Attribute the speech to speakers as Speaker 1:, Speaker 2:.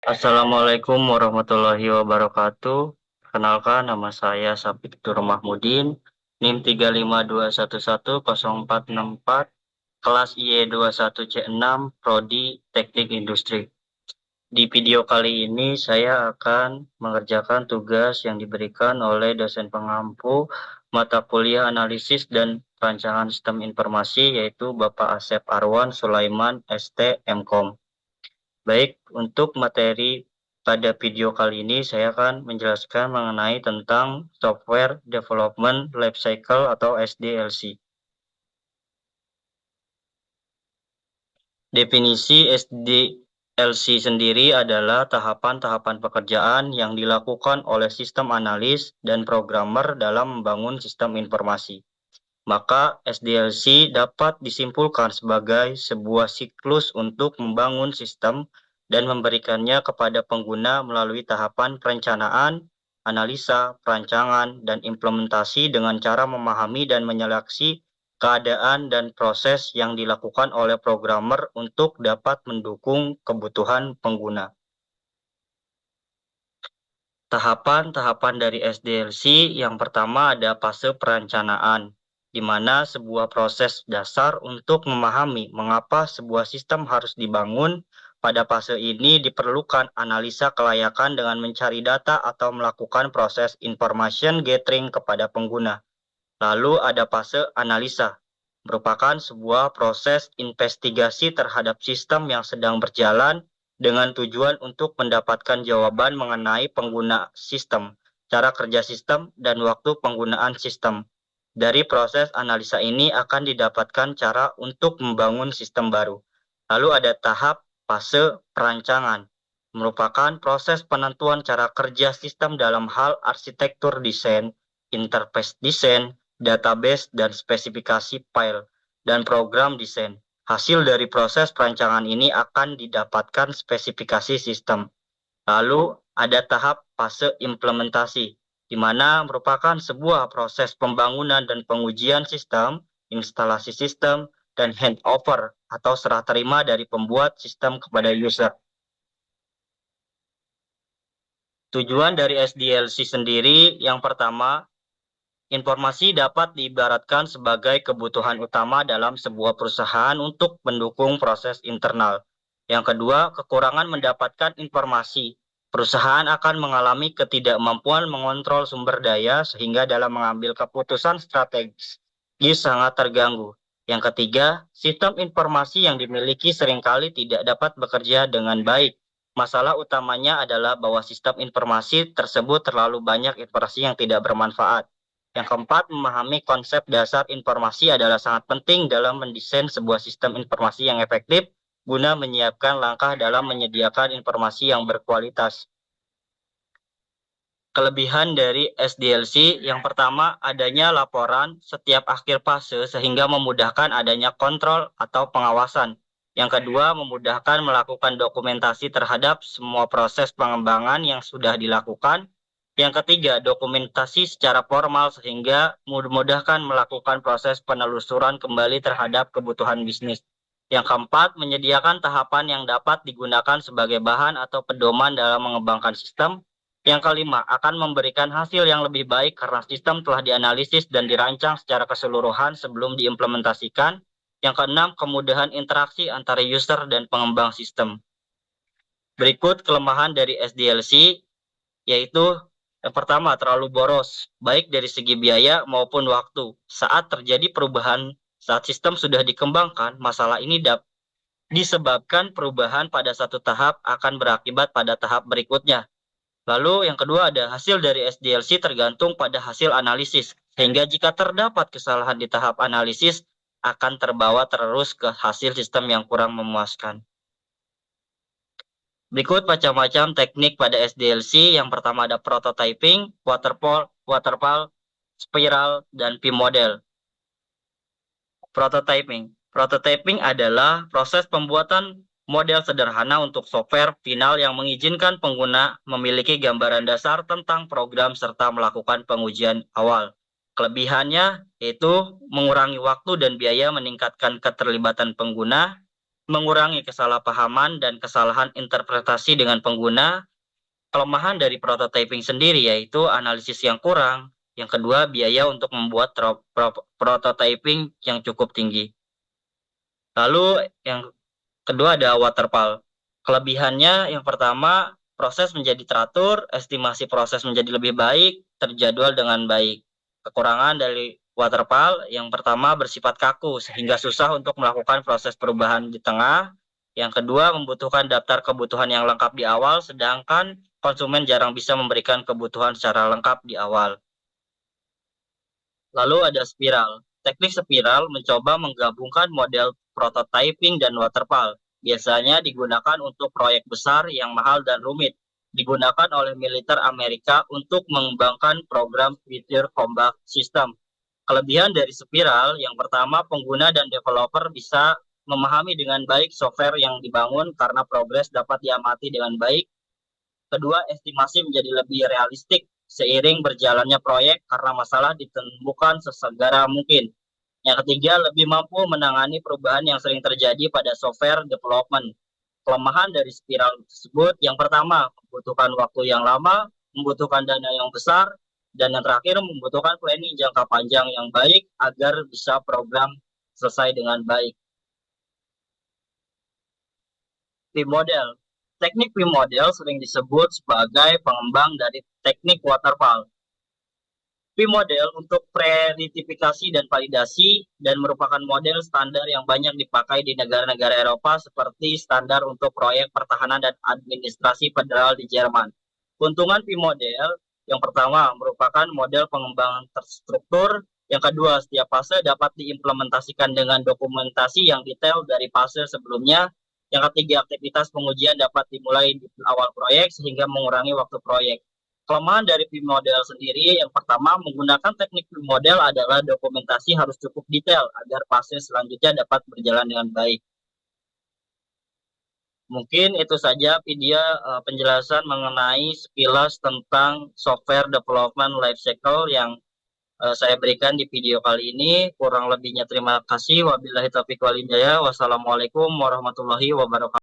Speaker 1: Assalamualaikum warahmatullahi wabarakatuh. Kenalkan, nama saya Safitur Mahmudin, NIM 35211044, kelas IE21C6, Prodi Teknik Industri. Di video kali ini saya akan mengerjakan tugas yang diberikan oleh dosen pengampu mata kuliah analisis dan perancangan sistem informasi, yaitu Bapak Asep Arwan Sulaiman ST Mkom. Baik, untuk materi pada video kali ini saya akan menjelaskan mengenai tentang Software Development Lifecycle atau SDLC. Definisi SDLC sendiri adalah tahapan-tahapan pekerjaan yang dilakukan oleh sistem analis dan programmer dalam membangun sistem informasi. Maka SDLC dapat disimpulkan sebagai sebuah siklus untuk membangun sistem dan memberikannya kepada pengguna melalui tahapan perencanaan, analisa, perancangan, dan implementasi dengan cara memahami dan menyeleksi keadaan dan proses yang dilakukan oleh programmer untuk dapat mendukung kebutuhan pengguna. Tahapan-tahapan dari SDLC yang pertama ada fase perencanaan, di mana sebuah proses dasar untuk memahami mengapa sebuah sistem harus dibangun. Pada fase ini diperlukan analisa kelayakan dengan mencari data atau melakukan proses information gathering kepada pengguna. Lalu ada fase analisa, merupakan sebuah proses investigasi terhadap sistem yang sedang berjalan dengan tujuan untuk mendapatkan jawaban mengenai pengguna sistem, cara kerja sistem, dan waktu penggunaan sistem. Dari proses analisa ini akan didapatkan cara untuk membangun sistem baru. Lalu ada tahap fase perancangan, merupakan proses penentuan cara kerja sistem dalam hal arsitektur desain, interface desain, database, dan spesifikasi file, dan program desain. Hasil dari proses perancangan ini akan didapatkan spesifikasi sistem. Lalu ada tahap fase implementasi, di mana merupakan sebuah proses pembangunan dan pengujian sistem, instalasi sistem, dan handover atau serah terima dari pembuat sistem kepada user. Tujuan dari SDLC sendiri yang pertama, informasi dapat diibaratkan sebagai kebutuhan utama dalam sebuah perusahaan untuk mendukung proses internal. Yang kedua, kekurangan mendapatkan informasi. Perusahaan akan mengalami ketidakmampuan mengontrol sumber daya sehingga dalam mengambil keputusan strategis sangat terganggu. Yang ketiga, sistem informasi yang dimiliki seringkali tidak dapat bekerja dengan baik. Masalah utamanya adalah bahwa sistem informasi tersebut terlalu banyak informasi yang tidak bermanfaat. Yang keempat, memahami konsep dasar informasi adalah sangat penting dalam mendesain sebuah sistem informasi yang efektif guna menyiapkan langkah dalam menyediakan informasi yang berkualitas. Kelebihan dari SDLC yang pertama, adanya laporan setiap akhir fase sehingga memudahkan adanya kontrol atau pengawasan. Yang kedua, memudahkan melakukan dokumentasi terhadap semua proses pengembangan yang sudah dilakukan. Yang ketiga, dokumentasi secara formal sehingga memudahkan melakukan proses penelusuran kembali terhadap kebutuhan bisnis. Yang keempat, menyediakan tahapan yang dapat digunakan sebagai bahan atau pedoman dalam mengembangkan sistem. Yang kelima, akan memberikan hasil yang lebih baik karena sistem telah dianalisis dan dirancang secara keseluruhan sebelum diimplementasikan. Yang keenam, kemudahan interaksi antara user dan pengembang sistem. Berikut kelemahan dari SDLC, yaitu yang pertama, terlalu boros, baik dari segi biaya maupun waktu. Saat terjadi perubahan, saat sistem sudah dikembangkan, masalah ini disebabkan perubahan pada satu tahap akan berakibat pada tahap berikutnya. Lalu yang kedua ada hasil dari SDLC tergantung pada hasil analisis. Sehingga jika terdapat kesalahan di tahap analisis, akan terbawa terus ke hasil sistem yang kurang memuaskan. Berikut macam-macam teknik pada SDLC. Yang pertama ada prototyping, waterfall, spiral, dan P-model. Prototyping. Prototyping adalah proses pembuatan model sederhana untuk software final yang mengizinkan pengguna memiliki gambaran dasar tentang program serta melakukan pengujian awal. Kelebihannya yaitu mengurangi waktu dan biaya, meningkatkan keterlibatan pengguna, mengurangi kesalahpahaman dan kesalahan interpretasi dengan pengguna. Kelemahan dari prototyping sendiri yaitu analisis yang kurang. Yang kedua, biaya untuk membuat prototyping yang cukup tinggi. Lalu yang kedua ada waterfall. Kelebihannya yang pertama, proses menjadi teratur, estimasi proses menjadi lebih baik, terjadwal dengan baik. Kekurangan dari waterfall yang pertama bersifat kaku sehingga susah untuk melakukan proses perubahan di tengah. Yang kedua, membutuhkan daftar kebutuhan yang lengkap di awal, sedangkan konsumen jarang bisa memberikan kebutuhan secara lengkap di awal. Lalu ada spiral. Teknik spiral mencoba menggabungkan model prototyping dan waterfall. Biasanya digunakan untuk proyek besar yang mahal dan rumit. Digunakan oleh militer Amerika untuk mengembangkan program Future Combat System. Kelebihan dari spiral, yang pertama pengguna dan developer bisa memahami dengan baik software yang dibangun karena progres dapat diamati dengan baik. Kedua, estimasi menjadi lebih realistik seiring berjalannya proyek karena masalah ditemukan sesegera mungkin. Yang ketiga, lebih mampu menangani perubahan yang sering terjadi pada software development. Kelemahan dari spiral tersebut, yang pertama, membutuhkan waktu yang lama, membutuhkan dana yang besar, dan yang terakhir, membutuhkan planning jangka panjang yang baik agar bisa program selesai dengan baik. P-model. Teknik P-model sering disebut sebagai pengembang dari teknik waterfall. P-model untuk pre-retifikasi dan validasi dan merupakan model standar yang banyak dipakai di negara-negara Eropa seperti standar untuk proyek pertahanan dan administrasi federal di Jerman. Keuntungan P-model yang pertama merupakan model pengembangan terstruktur. Yang kedua, setiap fase dapat diimplementasikan dengan dokumentasi yang detail dari fase sebelumnya. Yang ketiga, aktivitas pengujian dapat dimulai di awal proyek sehingga mengurangi waktu proyek. Kelemahan dari P-model sendiri, yang pertama, menggunakan teknik P-model adalah dokumentasi harus cukup detail agar fase selanjutnya dapat berjalan dengan baik. Mungkin itu saja video penjelasan mengenai sekilas tentang software development lifecycle yang saya berikan di video kali ini. Kurang lebihnya terima kasih. Wabillahi taufiq wal hidayah. Wassalamualaikum warahmatullahi wabarakatuh.